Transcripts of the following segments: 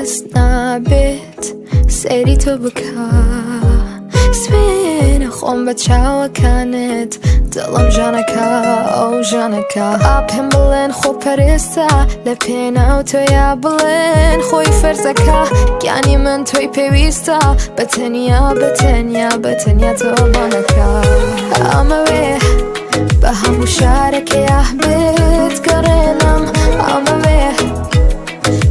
کەس نابێت سەیری تۆ بکە سوێنە خۆم بە چاوەکانت دڵم ژانەکە ئەو ژانەکە پێم بڵێن خۆپەرێستە لە پێناو تۆیا بڵێن خۆی فەرزەکە گیانی من تۆی پێویستە بەتەنیا بەتەنیا بەتەنیا تۆ بانەکە ئەمەوێ بە هەموو شارێکەیە بێت گەڕێنم ئەمەوێ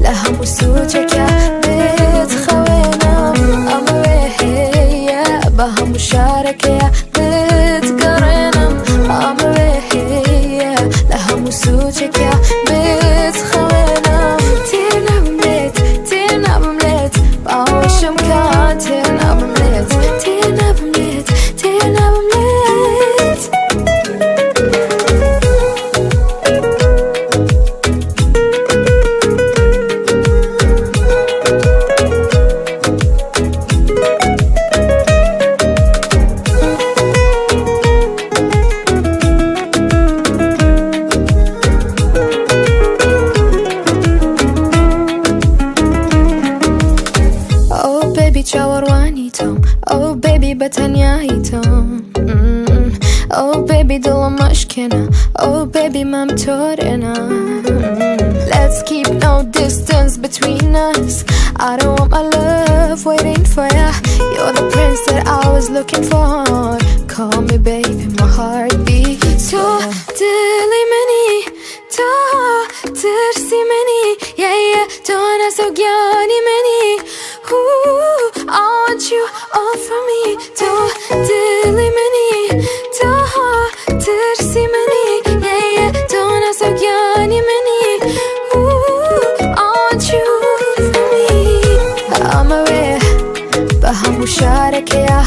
لە هەموو سوچێکە بێت خەوێنم ئەمەوێ هەیە بە هەموو شارێکەیە بێت گەڕێنم ئەمەوێ هەیە لە هەموو سوچێکە بێت خەوێنم تێر نابم لێت تێر نابم لێت باوەشم کە تێر نابم لێت تێر نابم لێت تێر نابم لێت چاوەڕوانی تۆم ئەو بێبی بەتەنیایی تۆم ئەو بێبی دڵم مەشکێنە ئەو بێبی مەم تۆرێنە Let's keep no distance between us I don't want my love waiting for ya You're the prince that I was looking for Call me baby my heartbeat تۆ دڵی منی تۆ ترسی منی تۆ نەسە و گیانی منی I want you all for me تۆ دڵی منی تۆ ترسی منی تۆ نەسە و گیانی منی I want you for me ئەمەوێ بە هەموو شارێکەیە